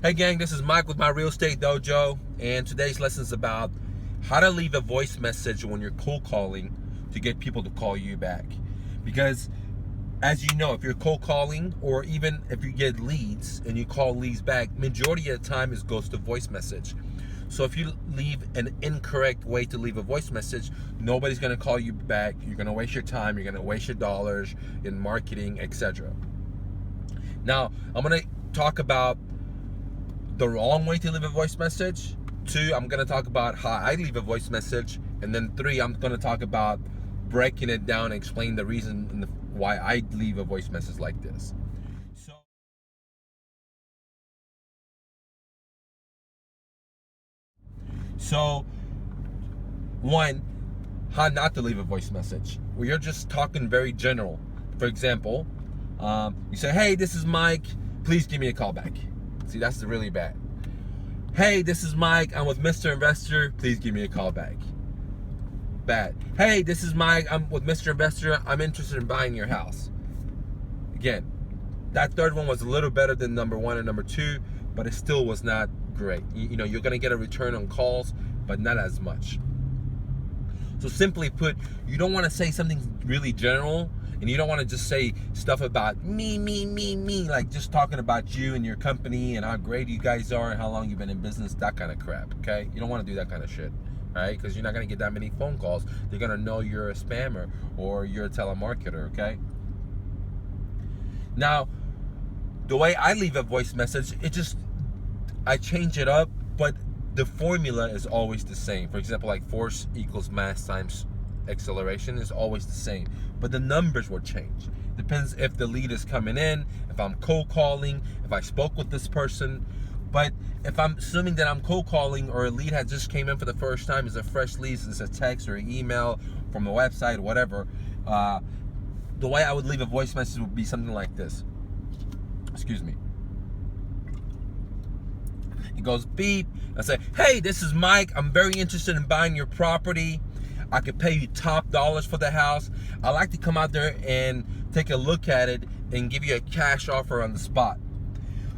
Hey gang, this is Mike with my Real Estate Dojo, and today's lesson is about how to leave a voice message when you're cold calling to get people to call you back. Because as you know, if you're cold calling or even if you get leads and you call leads back, majority of the time it goes to voice message. So if you leave an incorrect way to leave a voice message, nobody's going to call you back. You're going to waste your time, you're going to waste your dollars in marketing, etc. Now, I'm going to talk about the wrong way to leave a voice message. 2, I'm going to talk about how I leave a voice message. And then 3, I'm going to talk about breaking it down and explain the reason and why I leave a voice message like this. So 1, how not to leave a voice message. Well, you're just talking very general. For example, you say, hey, this is Mike, please give me a call back. See, that's really bad. Hey, this is Mike, I'm with Mr. Investor, please give me a call back. Bad. Hey, this is Mike, I'm with Mr. Investor, I'm interested in buying your house. Again, that third one was a little better than number 1 and number 2, but it still was not great. You know, you're gonna get a return on calls, but not as much. So simply put, you don't wanna say something really general, and you don't want to just say stuff about me, like just talking about you and your company and how great you guys are and how long you've been in business, that kind of crap, okay? You don't want to do that kind of shit, right? Because you're not going to get that many phone calls. They're going to know you're a spammer or you're a telemarketer, okay? Now, the way I leave a voice message, I change it up, but the formula is always the same. For example, like force equals mass times acceleration is always the same, but the numbers will change. Depends if the lead is coming in, if I'm cold calling, if I spoke with this person. But if I'm assuming that I'm cold calling or a lead has just came in for the first time, it's a fresh lead, it's a text or an email from a website or whatever, the way I would leave a voice message would be something like this. Excuse me. It goes beep. I say, hey, this is Mike, I'm very interested in buying your property. I could pay you top dollars for the house. I'd like to come out there and take a look at it and give you a cash offer on the spot.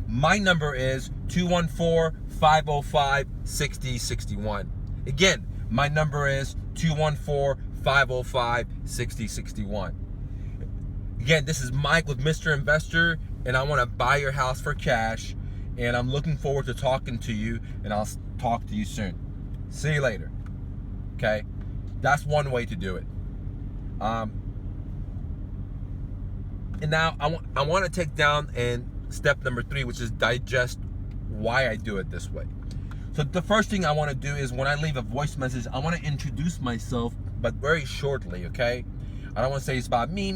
My number is 214-505-6061. Again, my number is 214-505-6061. Again, this is Mike with Mr. Investor, and I want to buy your house for cash, and I'm looking forward to talking to you, and I'll talk to you soon. See you later. Okay? That's one way to do it. And now I want to take down and step number 3, which is digest why I do it this way. So the first thing I want to do is when I leave a voice message, I want to introduce myself, but very shortly, okay? I don't want to say it's about me.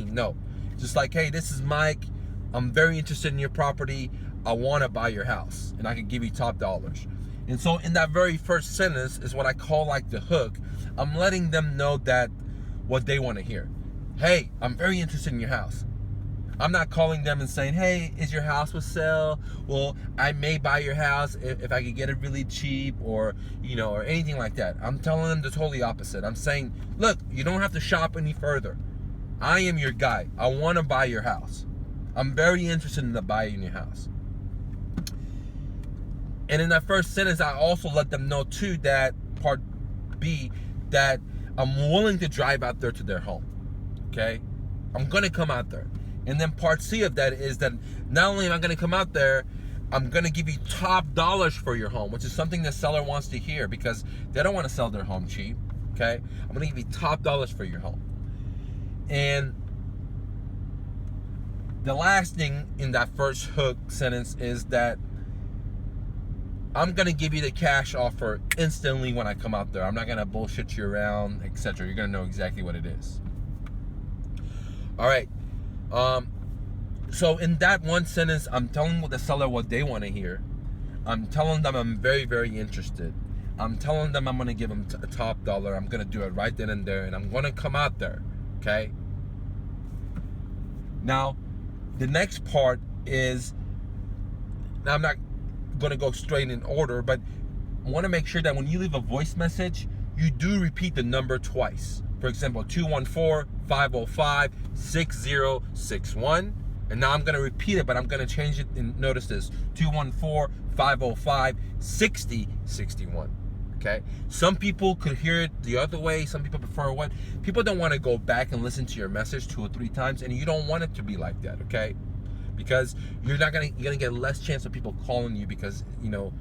No. Just like, hey, this is Mike. I'm very interested in your property. I want to buy your house, and I can give you top dollars. And so in that very first sentence is what I call like the hook. I'm letting them know that what they want to hear. Hey, I'm very interested in your house. I'm not calling them and saying, hey, is your house for sale? Well, I may buy your house if I could get it really cheap, or, you know, or anything like that. I'm telling them the totally opposite. I'm saying, look, you don't have to shop any further. I am your guy. I want to buy your house. I'm very interested in buying your house. And in that first sentence, I also let them know too that part B, that I'm willing to drive out there to their home, okay? I'm gonna come out there. And then part C of that is that not only am I gonna come out there, I'm gonna give you top dollars for your home, which is something the seller wants to hear because they don't wanna sell their home cheap, okay? I'm gonna give you top dollars for your home. And the last thing in that first hook sentence is that I'm gonna give you the cash offer instantly when I come out there. I'm not gonna bullshit you around, etc. You're gonna know exactly what it is. All right. So in that one sentence, I'm telling the seller what they want to hear. I'm telling them I'm very, very interested. I'm telling them I'm gonna give them a top dollar. I'm gonna do it right then and there, and I'm gonna come out there. Okay. Now, the next part is, now I'm not going to go straight in order, but I want to make sure that when you leave a voice message, you do repeat the number twice. For example, 214-505-6061. And now I'm going to repeat it, but I'm going to change it. And notice this: 214-505-6061. Okay. Some people could hear it the other way. Some people prefer what? People don't want to go back and listen to your message 2 or 3 times, and you don't want it to be like that. Okay. Because you're gonna get less chance of people calling you, because you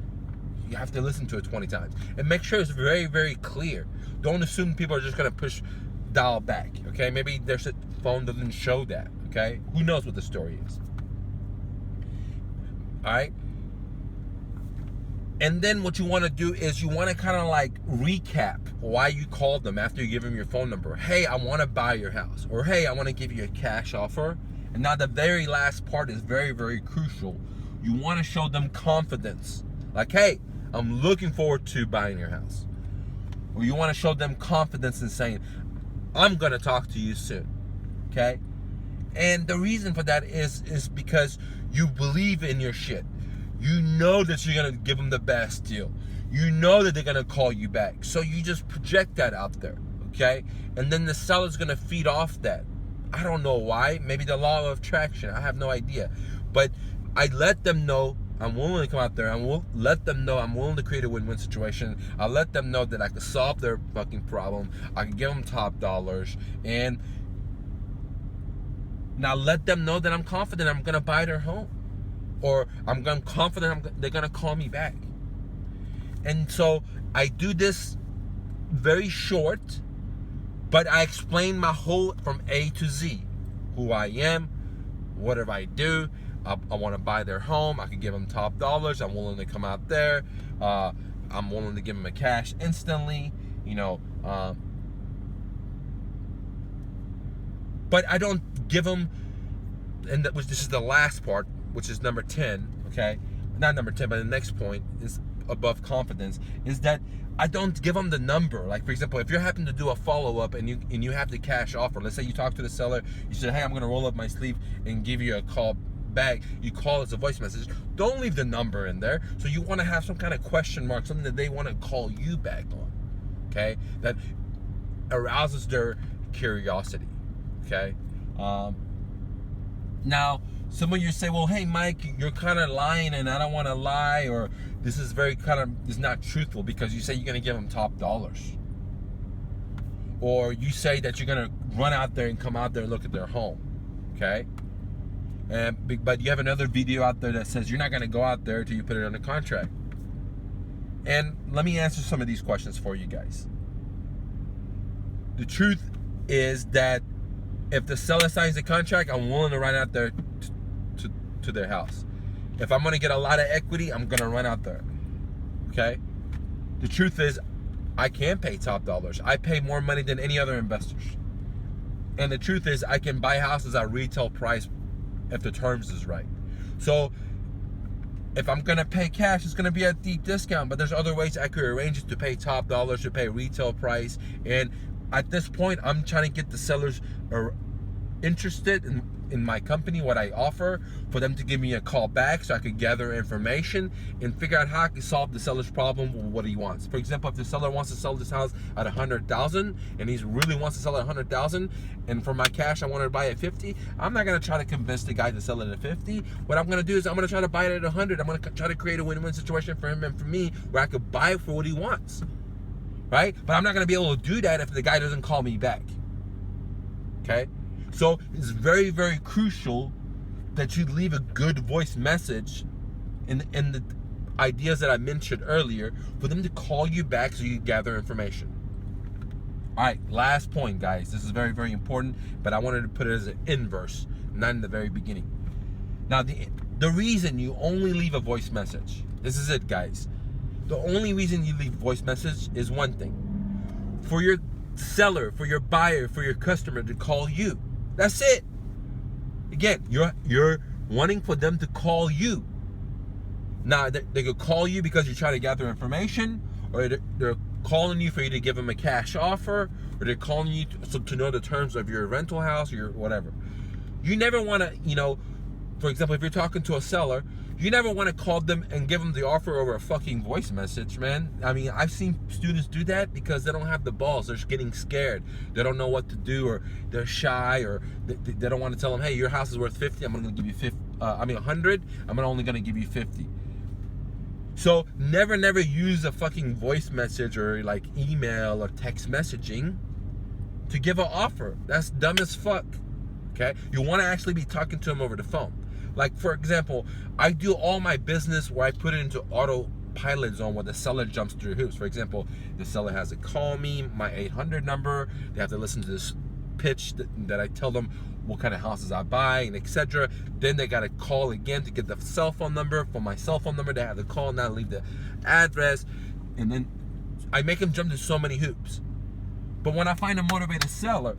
have to listen to it 20 times. And make sure it's very, very clear. Don't assume people are just gonna push dial back. Okay. Maybe their phone doesn't show that. Okay. Who knows what the story is? All right. And then what you want to do is you want to kind of like recap why you called them after you give them your phone number. Hey, I want to buy your house. Or hey, I want to give you a cash offer. And now the very last part is very, very crucial. You want to show them confidence. Like, hey, I'm looking forward to buying your house. Or you want to show them confidence in saying, I'm going to talk to you soon. Okay? And the reason for that is because you believe in your shit. You know that you're going to give them the best deal. You know that they're going to call you back. So you just project that out there. Okay? And then the seller's going to feed off that. I don't know why. Maybe the law of attraction. I have no idea. But I let them know I'm willing to come out there. I will let them know I'm willing to create a win-win situation. I let them know that I can solve their fucking problem. I can give them top dollars. And now let them know that I'm confident I'm going to buy their home. Or I'm confident they're going to call me back. And so I do this very short, but I explain my whole from A to Z. Who I am, whatever I do. I want to buy their home. I can give them top dollars. I'm willing to come out there. I'm willing to give them a cash instantly. But I don't give them, and this is the last part, which is number 10, okay? Not number 10, but the next point is above confidence, is that I don't give them the number. Like, for example, if you happen to do a follow-up and you have the cash offer, let's say you talk to the seller, you say, hey, I'm going to roll up my sleeve and give you a call back. You call as a voice message. Don't leave the number in there. So you want to have some kind of question mark, something that they want to call you back on, okay? That arouses their curiosity, okay? Now, some of you say, well, hey, Mike, you're kind of lying, and I don't want to lie, or this is is not truthful, because you say you're going to give them top dollars. Or you say that you're going to run out there and come out there and look at their home, okay? But you have another video out there that says you're not going to go out there until you put it under contract. And let me answer some of these questions for you guys. The truth is that if the seller signs the contract, I'm willing to run out there to their house. If I'm going to get a lot of equity, I'm going to run out there. Okay? The truth is, I can pay top dollars. I pay more money than any other investors. And the truth is, I can buy houses at retail price if the terms is right. So if I'm going to pay cash, it's going to be at deep discount. But there's other ways I could arrange it to pay top dollars, to pay retail price. And at this point, I'm trying to get the sellers interested in my company, what I offer, for them to give me a call back so I could gather information and figure out how I can solve the seller's problem with what he wants. For example, if the seller wants to sell this house at $100,000 and he really wants to sell it at $100,000, and for my cash I want to buy it at $50,000, I'm not going to try to convince the guy to sell it at $50,000. What I'm going to do is I'm going to try to buy it at $100,000. I'm going to try to create a win-win situation for him and for me, where I could buy it for what he wants, right? But I'm not going to be able to do that if the guy doesn't call me back. Okay? So it's very, very crucial that you leave a good voice message in the ideas that I mentioned earlier for them to call you back so you gather information. All right, last point, guys. This is very, very important, but I wanted to put it as an inverse, not in the very beginning. Now, the reason you only leave a voice message, this is it, guys. The only reason you leave a voice message is one thing. For your seller, for your buyer, for your customer to call you. That's it. Again, you're wanting for them to call you. Now, they could call you because you're trying to gather information, or they're calling you for you to give them a cash offer, or they're calling you to know the terms of your rental house or your whatever. You never want to, for example, if you're talking to a seller, You never want to call them and give them the offer over a fucking voice message, man. I mean, I've seen students do that because they don't have the balls. They're just getting scared. They don't know what to do, or they're shy, or they don't want to tell them, hey, your house is worth 50. I'm going to give you 100. I'm only going to give you 50. So never use a fucking voice message or like email or text messaging to give an offer. That's dumb as fuck. Okay? You want to actually be talking to them over the phone. Like, for example, I do all my business where I put it into autopilot zone where the seller jumps through hoops. For example, the seller has to call me, my 800 number. They have to listen to this pitch that I tell them what kind of houses I buy, and etc. Then they got to call again to get the cell phone number. For my cell phone number, they have to call, now leave the address. And then I make them jump through so many hoops. But when I find a motivated seller,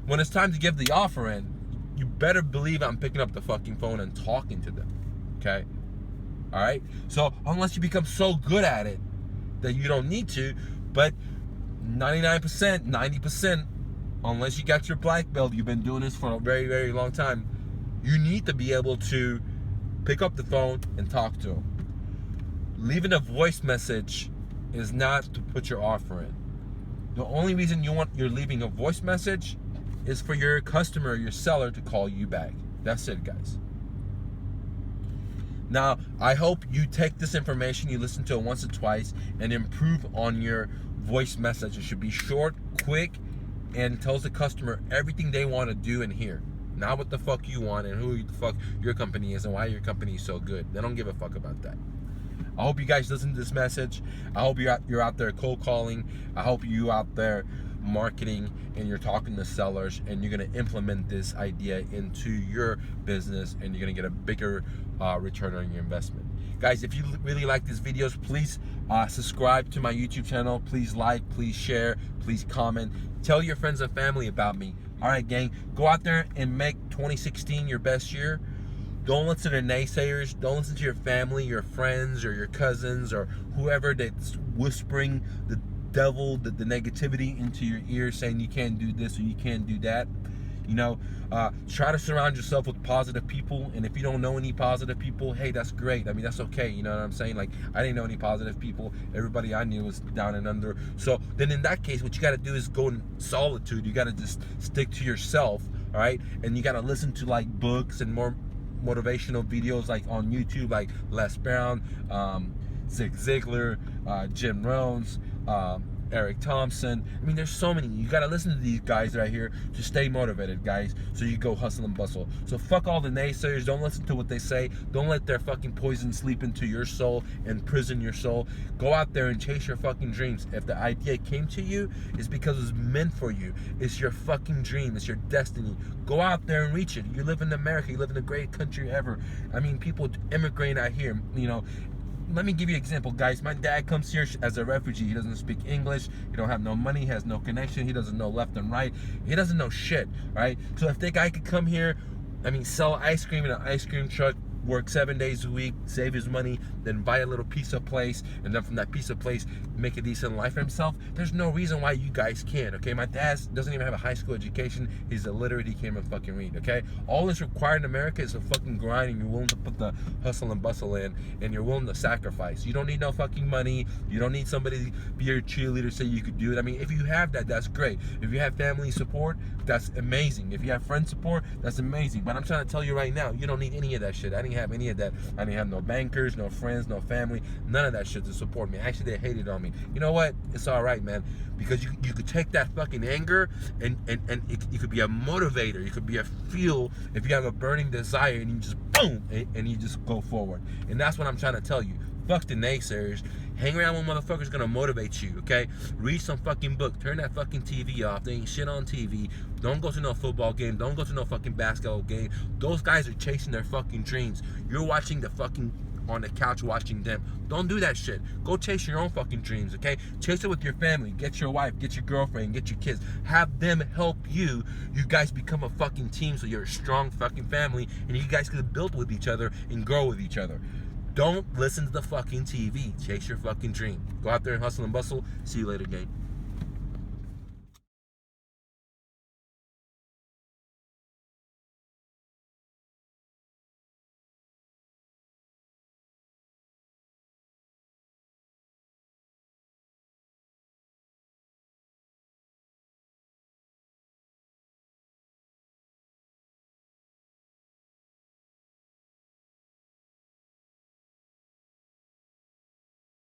when it's time to give the offer in, you better believe I'm picking up the fucking phone and talking to them, okay? All right? So unless you become so good at it that you don't need to, but 99%, 90%, unless you got your black belt, you've been doing this for a very, very long time, you need to be able to pick up the phone and talk to them. Leaving a voice message is not to put your offer in. The only reason you're leaving a voice message is for your customer, your seller, to call you back. That's it, guys. Now, I hope you take this information, you listen to it once or twice, and improve on your voice message. It should be short, quick, and tells the customer everything they want to do and hear. Not what the fuck you want and who the fuck your company is and why your company is so good. They don't give a fuck about that. I hope you guys listen to this message. I hope you're out there cold calling. I hope you out there marketing and you're talking to sellers, and you're going to implement this idea into your business, and you're going to get a bigger return on your investment. Guys, if you really like these videos, please subscribe to my YouTube channel. Please like, please share, please comment. Tell your friends and family about me. All right, gang, go out there and make 2016 your best year. Don't listen to naysayers. Don't listen to your family, your friends, or your cousins, or whoever that's whispering the devil, the negativity into your ear, saying you can't do this or you can't do that. You know, try to surround yourself with positive people. And if you don't know any positive people, hey, that's great. I mean, that's okay. You know what I'm saying? Like, I didn't know any positive people. Everybody I knew was down and under. So then in that case, what you got to do is go in solitude. You got to just stick to yourself. All right. And you got to listen to like books and more motivational videos like on YouTube, like Les Brown, Zig Ziglar, Jim Rohns, Eric Thompson. I mean, there's so many. You gotta listen to these guys right here to stay motivated, guys, so you go hustle and bustle. So fuck all the naysayers. Don't listen to what they say. Don't let their fucking poison sleep into your soul and prison your soul. Go out there and chase your fucking dreams. If the idea came to you, it's because it's meant for you. It's your fucking dream. It's your destiny. Go out there and reach it. You live in America. You live in the greatest country ever. I mean, people immigrating out here, you know. Let me give you an example, guys. My dad comes here as a refugee. He doesn't speak English. He don't have no money. He has no connection. He doesn't know left and right. He doesn't know shit, right? So if that guy could come here, I mean, sell ice cream in an ice cream truck, work 7 days a week, save his money, then buy a little piece of place, and then from that piece of place, make a decent life for himself, there's no reason why you guys can't, okay? My dad doesn't even have a high school education. He's illiterate. He can't even fucking read, okay? All that's required in America is a fucking grind, and you're willing to put the hustle and bustle in, and you're willing to sacrifice. You don't need no fucking money. You don't need somebody to be your cheerleader, say you could do it. I mean, if you have that, that's great. If you have family support, that's amazing. If you have friend support, that's amazing. But I'm trying to tell you right now, you don't need any of that shit. I didn't have any of that. I didn't have no bankers, no friends, no family, none of that shit to support me. Actually, they hated on me. You know what? It's all right, man, because you could take that fucking anger and you could be a motivator. You could be a fuel if you have a burning desire, and you just boom, and you just go forward. And that's what I'm trying to tell you. Fuck the naysayers. Hang around with motherfuckers gonna motivate you, okay? Read some fucking book. Turn that fucking TV off. There ain't shit on TV. Don't go to no football game. Don't go to no fucking basketball game. Those guys are chasing their fucking dreams. You're watching the fucking on the couch watching them. Don't do that shit. Go chase your own fucking dreams, okay? Chase it with your family. Get your wife, get your girlfriend, get your kids. Have them help you. You guys become a fucking team, so you're a strong fucking family, and you guys can build with each other and grow with each other. Don't listen to the fucking TV. Chase your fucking dream. Go out there and hustle and bustle. See you later, gang.